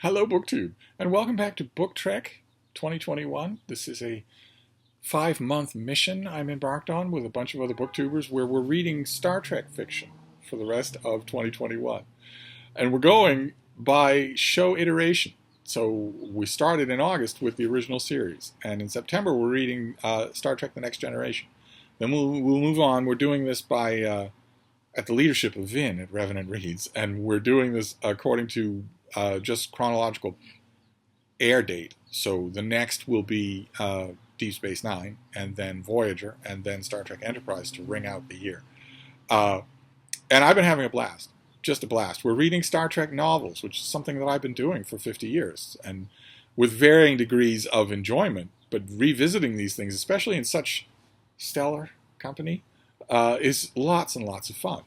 Hello, BookTube, and welcome back to BookTrek 2021. This is a 5-month mission I'm embarked on with a bunch of other booktubers where we're reading Star Trek fiction for the rest of 2021. And we're going by show iteration. So we started in August with the original series, and in September we're reading Star Trek The Next Generation. Then we'll move on. We're doing this by at the leadership of Vin at Revenant Reads, and we're doing this according to just chronological air date. So the next will be Deep Space Nine, and then Voyager, and then Star Trek Enterprise to ring out the year. And I've been having a blast, just a blast. We're reading Star Trek novels, which is something that I've been doing for 50 years, and with varying degrees of enjoyment. But revisiting these things, especially in such stellar company, is lots and lots of fun.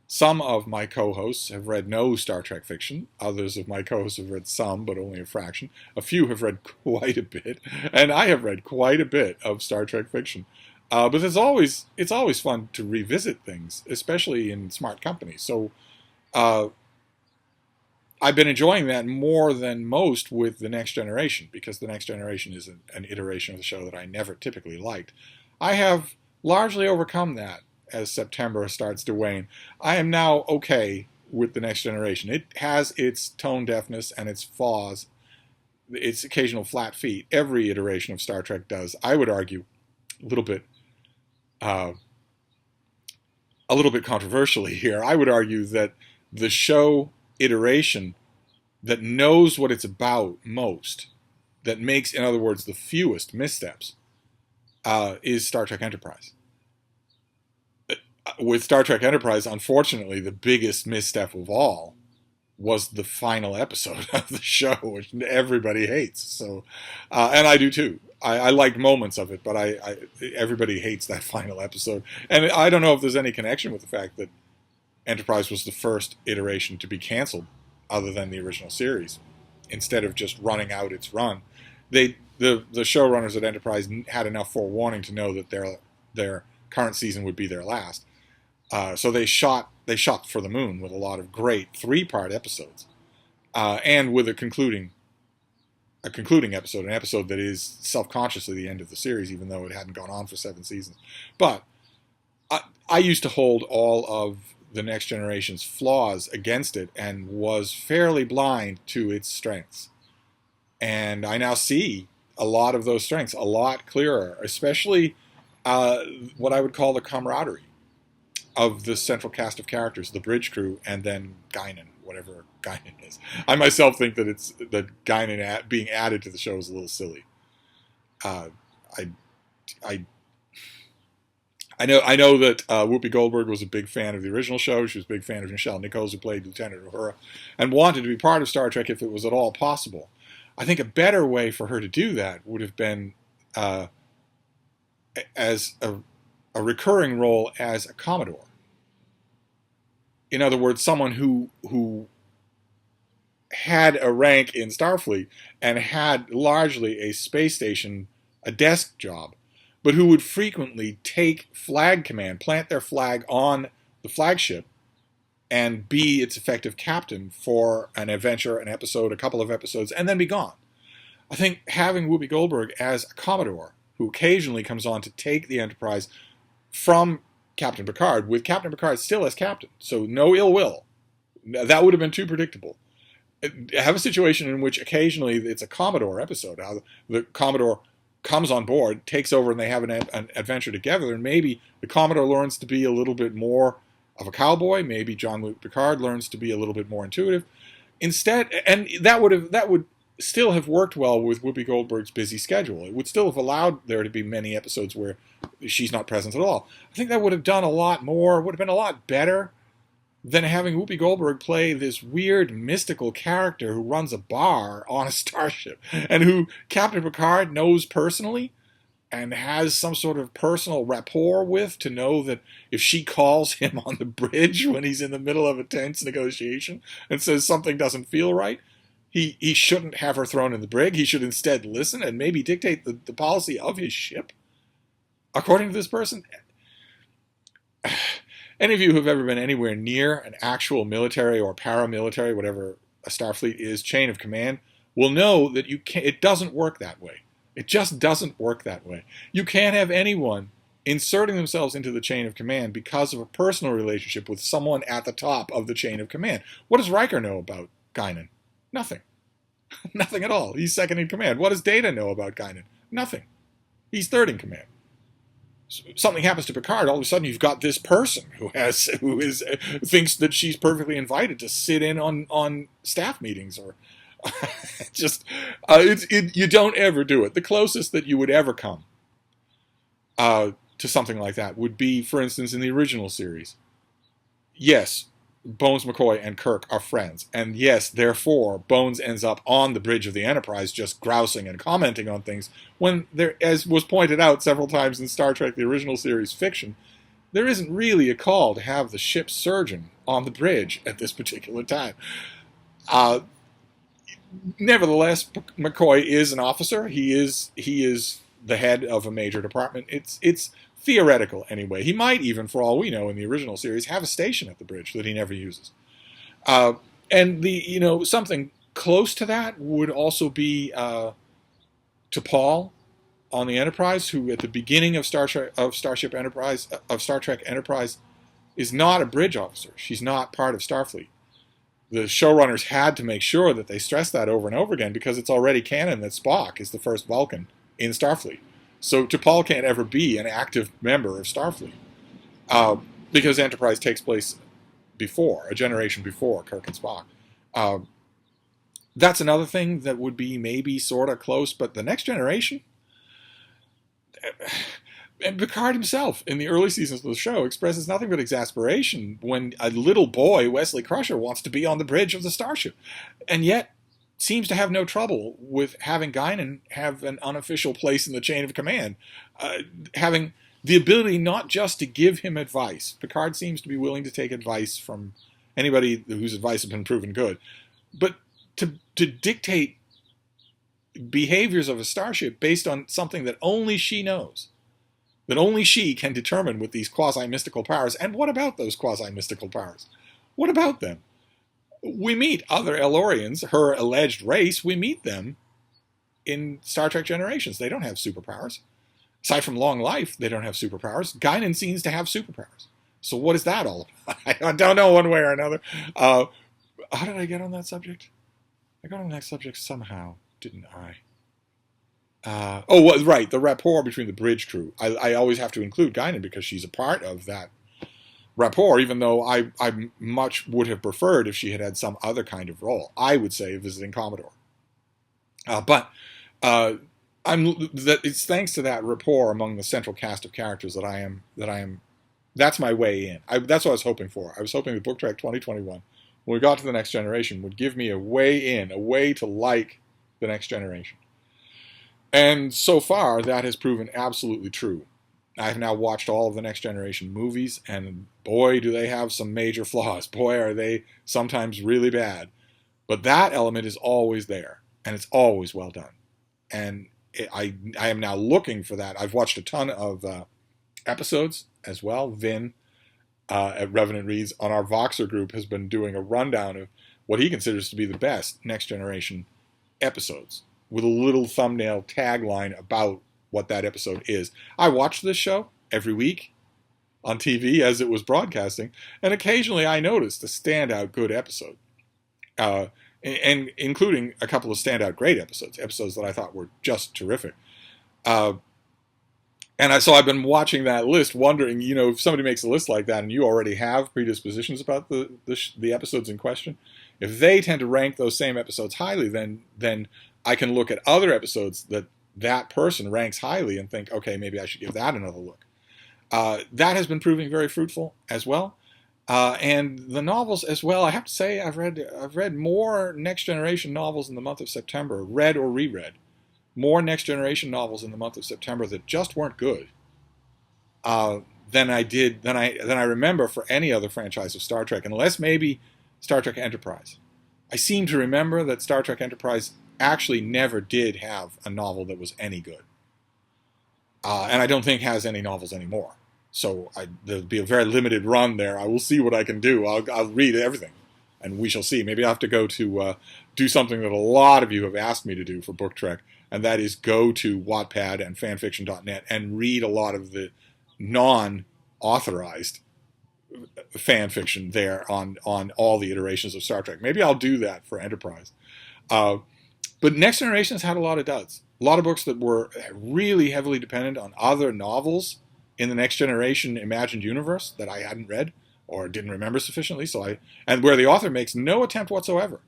Some of my co-hosts have read no Star Trek fiction. Others of my co-hosts have read some, but only a fraction. A few have read quite a bit, and I have read quite a bit of Star Trek fiction. But it's always fun to revisit things, especially in smart company. So I've been enjoying that more than most with The Next Generation, because The Next Generation is an iteration of the show that I never typically liked. I have largely overcome that as September starts to wane. I am now okay with The Next Generation. It has its tone deafness and its flaws, its occasional flat feet. Every iteration of Star Trek does. I would argue a little bit controversially here. I would argue that the show iteration that knows what it's about most, that makes, in other words, the fewest missteps, is Star Trek Enterprise. With Star Trek Enterprise, unfortunately, the biggest misstep of all was the final episode of the show, which everybody hates. So, and I do too. I like moments of it, but everybody hates that final episode. And I don't know if there's any connection with the fact that Enterprise was the first iteration to be canceled, other than the original series, instead of just running out its run. The showrunners at Enterprise had enough forewarning to know that their current season would be their last. So they shot for the moon with a lot of great 3-part episodes, and with a concluding episode, an episode that is self-consciously the end of the series, even though it hadn't gone on for 7 seasons. But I used to hold all of The Next Generation's flaws against it and was fairly blind to its strengths. And I now see a lot of those strengths a lot clearer, especially what I would call the camaraderie of the central cast of characters, the bridge crew, and then Guinan, whatever Guinan is. I myself think that Guinan being added to the show is a little silly. I know that Whoopi Goldberg was a big fan of the original show. She was a big fan of Nichelle Nichols, who played Lieutenant Uhura, and wanted to be part of Star Trek if it was at all possible. I think a better way for her to do that would have been as a recurring role as a Commodore. In other words, someone who had a rank in Starfleet and had largely a space station, a desk job, but who would frequently take flag command, plant their flag on the flagship, and be its effective captain for an adventure, an episode, a couple of episodes, and then be gone. I think having Whoopi Goldberg as a Commodore, who occasionally comes on to take the Enterprise from Captain Picard, with Captain Picard still as captain, so no ill will. That would have been too predictable. Have a situation in which occasionally it's a Commodore episode, how the Commodore comes on board, takes over, and they have an adventure together, and maybe the Commodore learns to be a little bit more of a cowboy, maybe Jean-Luc Picard learns to be a little bit more intuitive. Instead, and that would still have worked well with Whoopi Goldberg's busy schedule. It would still have allowed there to be many episodes where she's not present at all. I think that would have done a lot more, would have been a lot better than having Whoopi Goldberg play this weird mystical character who runs a bar on a starship and who Captain Picard knows personally and has some sort of personal rapport with, to know that if she calls him on the bridge when he's in the middle of a tense negotiation and says something doesn't feel right, he shouldn't have her thrown in the brig. He should instead listen and maybe dictate the policy of his ship. According to this person, any of you who have ever been anywhere near an actual military or paramilitary, whatever a Starfleet is chain of command will know that it doesn't work that way. It just doesn't work that way. You can't have anyone inserting themselves into the chain of command because of a personal relationship with someone at the top of the chain of command. What does Riker know about Guinan? Nothing. Nothing at all. He's second in command. What does Data know about Guinan? Nothing. He's third in command. Something happens to Picard, all of a sudden you've got this person who thinks that she's perfectly invited to sit in on staff meetings, or you don't ever do it. The closest that you would ever come to something like that would be, for instance, in the original series. Yes, Bones McCoy and Kirk are friends, and yes, therefore, Bones ends up on the bridge of the Enterprise just grousing and commenting on things, when there, as was pointed out several times in Star Trek, the original series fiction, there isn't really a call to have the ship's surgeon on the bridge at this particular time. Nevertheless, McCoy is an officer. He is the head of a major department. It's theoretical, anyway. He might even, for all we know, in the original series, have a station at the bridge that he never uses. And something close to that would also be to Paul on the Enterprise, who at the beginning of Star Trek Enterprise is not a bridge officer. She's not part of Starfleet. The showrunners had to make sure that they stressed that over and over again, because it's already canon that Spock is the first Vulcan in Starfleet. So T'Pol can't ever be an active member of Starfleet, because Enterprise takes place before, a generation before Kirk and Spock. That's another thing that would be maybe sort of close, but the Next Generation, and Picard himself in the early seasons of the show expresses nothing but exasperation when a little boy, Wesley Crusher, wants to be on the bridge of the starship, and yet seems to have no trouble with having Guinan have an unofficial place in the chain of command, having the ability not just to give him advice. Picard seems to be willing to take advice from anybody whose advice has been proven good, but to dictate behaviors of a starship based on something that only she knows, that only she can determine with these quasi-mystical powers. And what about those quasi-mystical powers? What about them? We meet other Elorians, her alleged race, we meet them in Star Trek Generations. They don't have superpowers. Aside from long life, they don't have superpowers. Guinan seems to have superpowers. So what is that all about? I don't know one way or another. How did I get on that subject? I got on that subject somehow, didn't I? Right, the rapport between the bridge crew. I always have to include Guinan because she's a part of that rapport, even though I much would have preferred if she had had some other kind of role. I would say visiting Commodore. But it's thanks to that rapport among the central cast of characters that I am. That's my way in. That's what I was hoping for. I was hoping that BookTrek 2021, when we got to the Next Generation, would give me a way in, a way to like the Next Generation. And so far, that has proven absolutely true. I've now watched all of the Next Generation movies, and boy, do they have some major flaws. Boy, are they sometimes really bad. But that element is always there, and it's always well done. And I am now looking for that. I've watched a ton of episodes as well. Vin at Revenant Reads on our Voxer group has been doing a rundown of what he considers to be the best Next Generation episodes, with a little thumbnail tagline about what that episode is. I watched this show every week on TV as it was broadcasting, and occasionally I noticed a standout good episode, and including a couple of standout great episodes that I thought were just terrific. So I've been watching that list, wondering, if somebody makes a list like that and you already have predispositions about the episodes in question, if they tend to rank those same episodes highly, then I can look at other episodes that person ranks highly and think, okay, maybe I should give that another look. That has been proving very fruitful as well. And the novels as well. I have to say, I've read more Next Generation novels in the month of September, read or reread. More Next Generation novels in the month of September that just weren't good than I remember for any other franchise of Star Trek, unless maybe Star Trek Enterprise. I seem to remember that Star Trek Enterprise actually never did have a novel that was any good. And I don't think has any novels anymore. So there'll be a very limited run there. I will see what I can do. I'll read everything. And we shall see. Maybe I'll have to go to do something that a lot of you have asked me to do for BookTrek, and that is go to Wattpad and fanfiction.net and read a lot of the non-authorized fan fiction there on all the iterations of Star Trek. Maybe I'll do that for Enterprise. But Next Generation's had a lot of duds. A lot of books that were really heavily dependent on other novels in the Next Generation imagined universe that I hadn't read or didn't remember sufficiently. And where the author makes no attempt whatsoever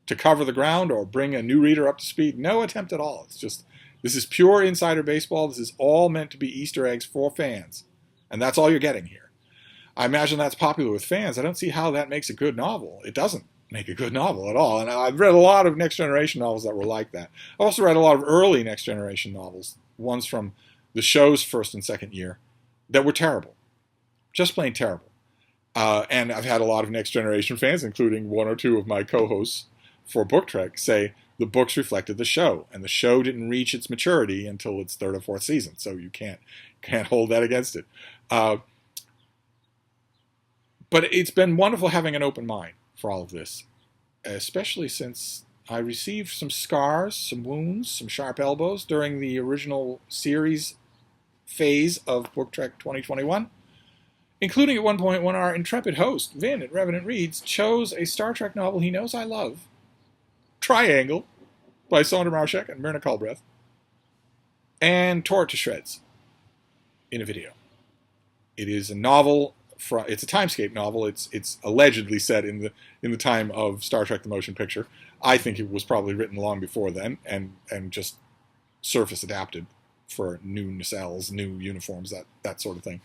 to cover the ground or bring a new reader up to speed. No attempt at all. It's just, this is pure insider baseball. This is all meant to be Easter eggs for fans. And that's all you're getting here. I imagine that's popular with fans. I don't see how that makes a good novel. It doesn't make a good novel at all. And I've read a lot of Next Generation novels that were like that. I've also read a lot of early Next Generation novels, ones from the show's first and second year, that were terrible. Just plain terrible. And I've had a lot of Next Generation fans, including one or two of my co-hosts for BookTrek, say the books reflected the show, and the show didn't reach its maturity until its third or fourth season, so you can't hold that against it. But it's been wonderful having an open mind for all of this, especially since I received some scars, some wounds, some sharp elbows during the original series phase of BookTrek 2021, including at one point when our intrepid host, Vin at Revenant Reads, chose a Star Trek novel he knows I love, Triangle, by Sonder Marshek and Myrna Culbreth, and tore it to shreds in a video. It is a novel. It's a Timescape novel. It's allegedly set in the time of Star Trek: The Motion Picture. I think it was probably written long before then, and just surface adapted for new nacelles, new uniforms, that sort of thing.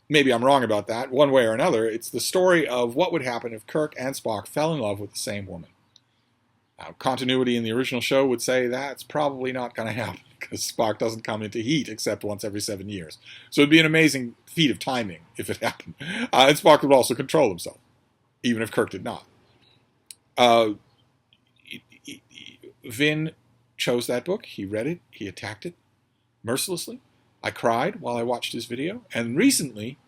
Maybe I'm wrong about that. One way or another, it's the story of what would happen if Kirk and Spock fell in love with the same woman. Now, continuity in the original show would say that's probably not going to happen, because Spock doesn't come into heat except once every 7 years. So it'd be an amazing feat of timing if it happened. And Spock would also control himself, even if Kirk did not. Vin chose that book. He read it. He attacked it mercilessly. I cried while I watched his video. And recently,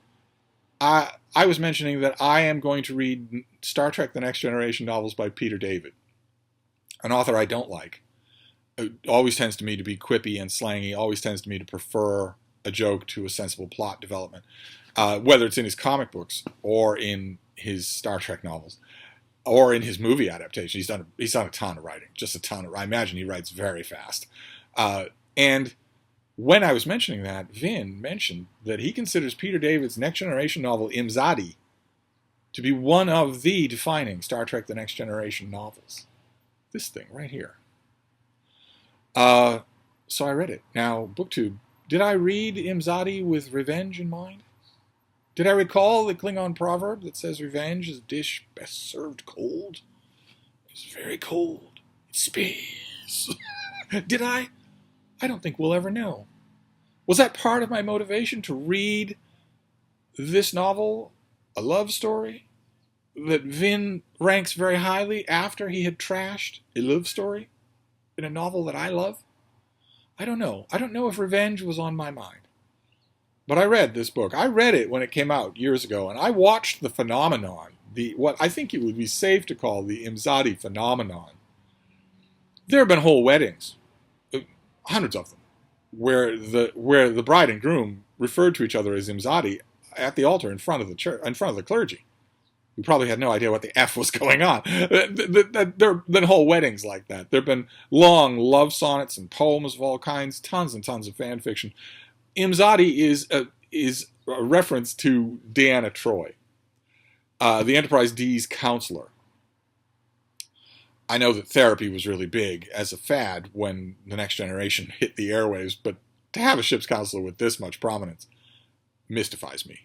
I was mentioning that I am going to read Star Trek: The Next Generation novels by Peter David, an author I don't like. It always tends to me to be quippy and slangy, always tends to me to prefer a joke to a sensible plot development, whether it's in his comic books or in his Star Trek novels or in his movie adaptation. He's done a ton of writing, just a ton of. I imagine he writes very fast. And when I was mentioning that, Vin mentioned that he considers Peter David's Next Generation novel Imzadi to be one of the defining Star Trek: The Next Generation novels. This thing right here. So I read it. Now, BookTube, did I read Imzadi with revenge in mind? Did I recall the Klingon proverb that says revenge is a dish best served cold? It's very cold. It's space. Did I? I don't think we'll ever know. Was that part of my motivation to read this novel, a love story, that Vin ranks very highly after he had trashed a love story in a novel that I love? I don't know. I don't know if revenge was on my mind. But I read this book. I read it when it came out years ago, and I watched the phenomenon, what I think it would be safe to call the Imzadi phenomenon. There have been whole weddings, hundreds of them, where the bride and groom referred to each other as Imzadi at the altar in front of the church, in front of the clergy, who probably had no idea what the F was going on. There have been whole weddings like that. There have been long love sonnets and poems of all kinds, tons and tons of fan fiction. Imzadi is a reference to Deanna Troi, the Enterprise D's counselor. I know that therapy was really big as a fad when The Next Generation hit the airwaves, but to have a ship's counselor with this much prominence mystifies me.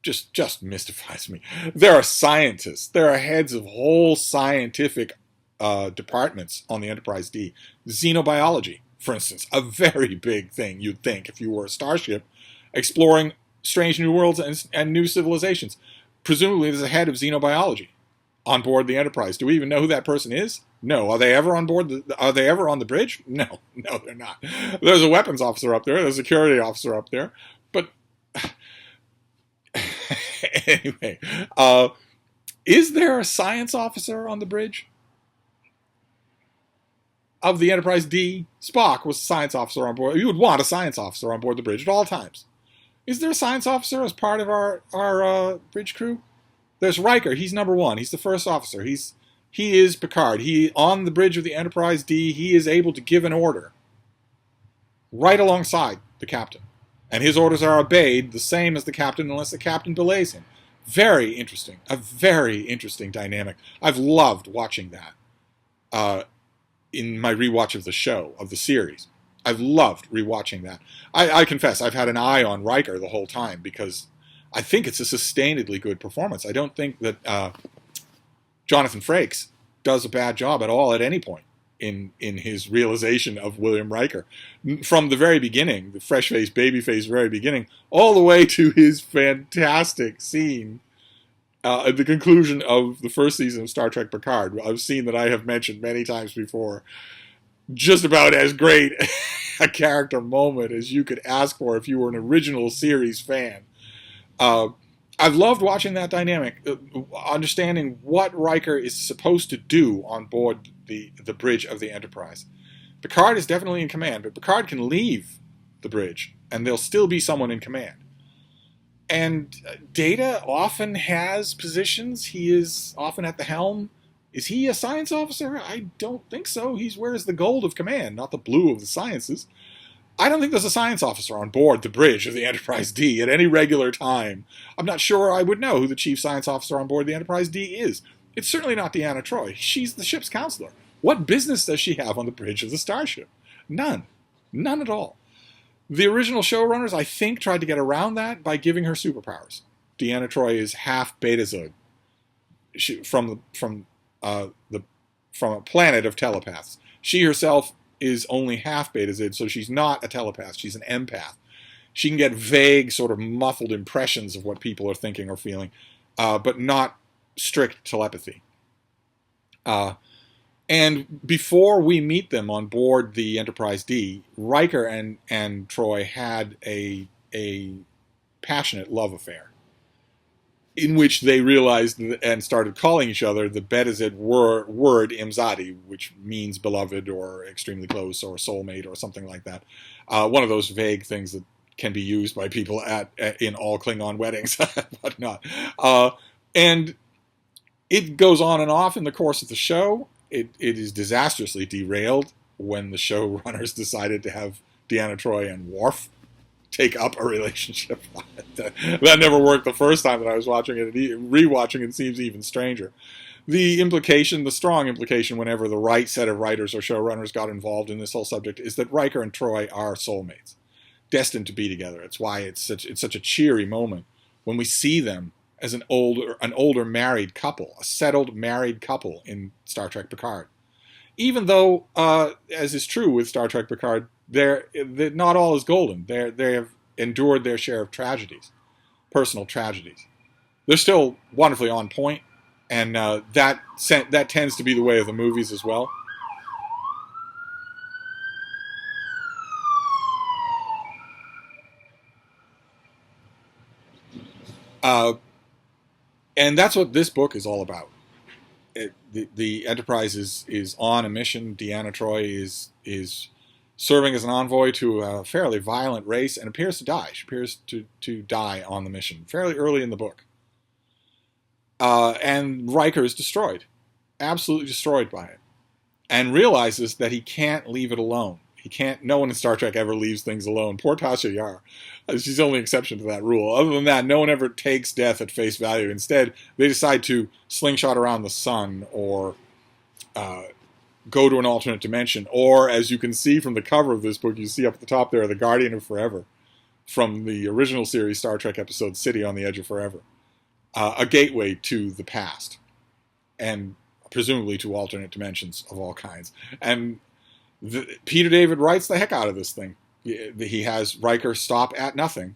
Just mystifies me. There are scientists. There are heads of whole scientific departments on the Enterprise D. Xenobiology, for instance, a very big thing, you'd think, if you were a starship exploring strange new worlds and new civilizations. Presumably there's a head of xenobiology on board the Enterprise. Do we even know who that person is? No. Are they ever on board? Are they ever on the bridge? No, they're not. There's a weapons officer up there. There's a security officer up there. But anyway, Is there a science officer on the bridge of the Enterprise D? Spock was a science officer on board. You would want a science officer on board the bridge at all times. Is there a science officer as part of our bridge crew? There's Riker. He's number one. He's the first officer. He is Picard. He on the bridge of the Enterprise D. He is able to give an order right alongside the captain, and his orders are obeyed the same as the captain, unless the captain belays him. Very interesting. A very interesting dynamic. I've loved watching that in my rewatch of the show, of the series. I've loved rewatching that. I confess, I've had an eye on Riker the whole time because I think it's a sustainedly good performance. I don't think that Jonathan Frakes does a bad job at all at any point in his realization of William Riker. From the very beginning, the fresh-faced, baby-faced very beginning, all the way to his fantastic scene at the conclusion of the first season of Star Trek Picard, a scene that I have mentioned many times before. Just about as great a character moment as you could ask for if you were an original series fan. I've loved watching that dynamic, understanding what Riker is supposed to do on board the bridge of the Enterprise. Picard is definitely in command, but Picard can leave the bridge, and there'll still be someone in command. And Data often has positions. He is often at the helm. Is he a science officer? I don't think so. He wears the gold of command, not the blue of the sciences. I don't think there's a science officer on board the bridge of the Enterprise D at any regular time. I'm not sure I would know who the chief science officer on board the Enterprise D is. It's certainly not Deanna Troi. She's the ship's counselor. What business does she have on the bridge of the starship? None. None at all. The original showrunners, I think, tried to get around that by giving her superpowers. Deanna Troi is half Betazod from a planet of telepaths. She herself is only half Betazid, so she's not a telepath. She's an empath. She can get vague, sort of muffled impressions of what people are thinking or feeling, but not strict telepathy. And before we meet them on board the Enterprise D, Riker and Troi had a passionate love affair, in which they realized and started calling each other the Betazid word Imzadi, which means beloved or extremely close or soulmate or something like that. One of those vague things that can be used by people in all Klingon weddings, whatnot. And it goes on and off in the course of the show. It is disastrously derailed when the showrunners decided to have Deanna Troi and Worf take up a relationship. That never worked the first time that I was watching it. Rewatching it seems even stranger. The strong implication whenever the right set of writers or showrunners got involved in this whole subject is that Riker and Troi are soulmates, destined to be together. It's why it's such a cheery moment when we see them as an older married couple, a settled married couple in Star Trek Picard. Even though, as is true with Star Trek Picard, they're not all is golden. They have endured their share of tragedies, personal tragedies. They're still wonderfully on point, and that tends to be the way of the movies as well. And that's what this book is all about. The Enterprise is on a mission. Deanna Troi is serving as an envoy to a fairly violent race and appears to die. She appears to die on the mission fairly early in the book. And Riker is destroyed, absolutely destroyed by it, and realizes that he can't leave it alone. No one in Star Trek ever leaves things alone. Poor Tasha Yar. She's the only exception to that rule. Other than that, no one ever takes death at face value. Instead, they decide to slingshot around the sun or go to an alternate dimension. Or, as you can see from the cover of this book, you see up at the top there, the Guardian of Forever, from the original series Star Trek episode City on the Edge of Forever. A gateway to the past, and presumably to alternate dimensions of all kinds. And Peter David writes the heck out of this thing. He has Riker stop at nothing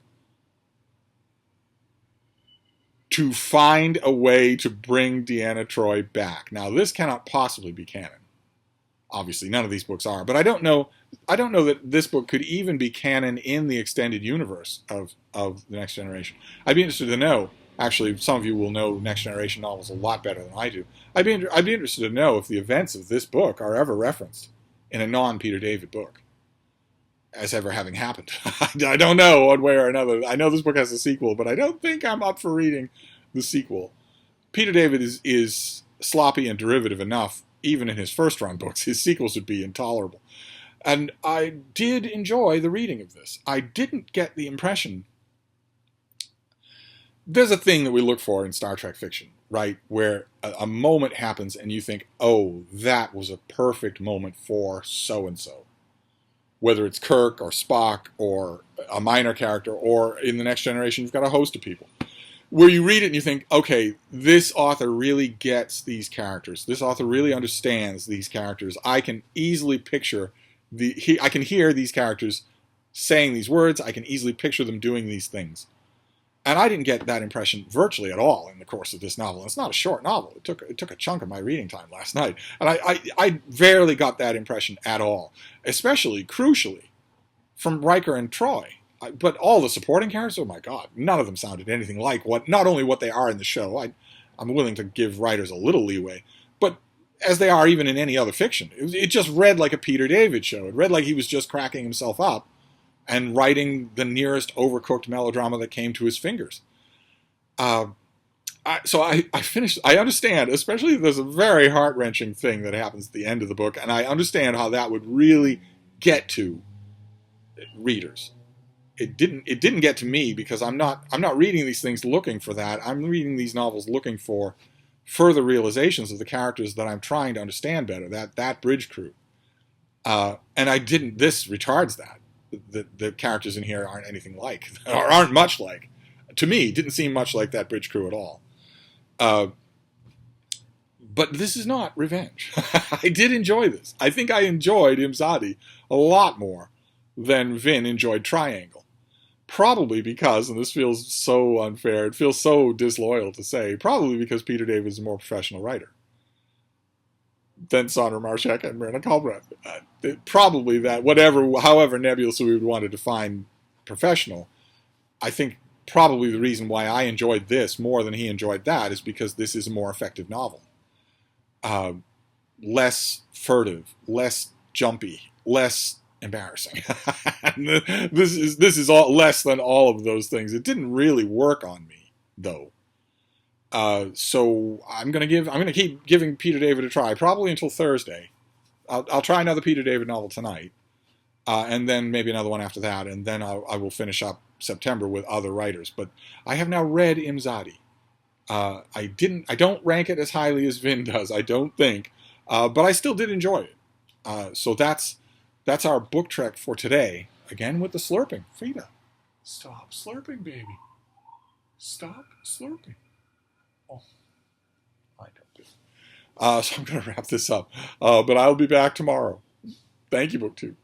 to find a way to bring Deanna Troi back. Now, this cannot possibly be canon. Obviously, none of these books are, but I don't know that this book could even be canon in the extended universe of The Next Generation. I'd be interested to know Actually, some of you will know Next Generation novels a lot better than I do. I'd be interested to know if the events of this book are ever referenced in a non-Peter David book as ever having happened. I don't know one way or another. I know this book has a sequel, but I don't think I'm up for reading the sequel. Peter David is sloppy and derivative enough, even in his first-run books. His sequels would be intolerable. And I did enjoy the reading of this. I didn't get the impression... There's a thing that we look for in Star Trek fiction, right? Where a moment happens and you think, oh, that was a perfect moment for so-and-so. Whether it's Kirk or Spock or a minor character, or in The Next Generation, you've got a host of people. Where you read it and you think, okay, this author really gets these characters. This author really understands these characters. I can easily picture I can hear these characters saying these words. I can easily picture them doing these things. And I didn't get that impression virtually at all in the course of this novel. It's not a short novel. It took a chunk of my reading time last night. And I rarely got that impression at all, especially, crucially, from Riker and Troy. But all the supporting characters, oh my God, none of them sounded anything like not only what they are in the show. I'm willing to give writers a little leeway, but as they are even in any other fiction. It just read like a Peter David show. It read like he was just cracking himself up and writing the nearest overcooked melodrama that came to his fingers. So I finished. I understand, especially there's a very heart-wrenching thing that happens at the end of the book, and I understand how that would really get to readers. It didn't get to me because I'm not reading these things looking for that. I'm reading these novels looking for further realizations of the characters that I'm trying to understand better. That bridge crew, and I didn't. This retards that. The characters in here aren't anything like, or aren't much like. To me, didn't seem much like that bridge crew at all. But this is not revenge. I did enjoy this. I think I enjoyed Imzadi a lot more than Vin enjoyed Triangle. Probably because, and this feels so unfair, it feels so disloyal to say, probably because Peter David is a more professional writer than Sandra Marshak and Myrna Culbreath. Probably that, however nebulous we would want to define professional, I think probably the reason why I enjoyed this more than he enjoyed that is because this is a more effective novel. Less furtive, less jumpy, less embarrassing. This is all less than all of those things. It didn't really work on me, though. So I'm gonna keep giving Peter David a try, probably until Thursday. I'll try another Peter David novel tonight, and then maybe another one after that, and then I will finish up September with other writers. But I have now read Imzadi. I don't rank it as highly as Vin does, I don't think, but I still did enjoy it. So that's our book trek for today. Again with the slurping. Frida, stop slurping, baby. Stop slurping. Oh, I don't do it. So I'm going to wrap this up. But I'll be back tomorrow. Thank you, BookTube.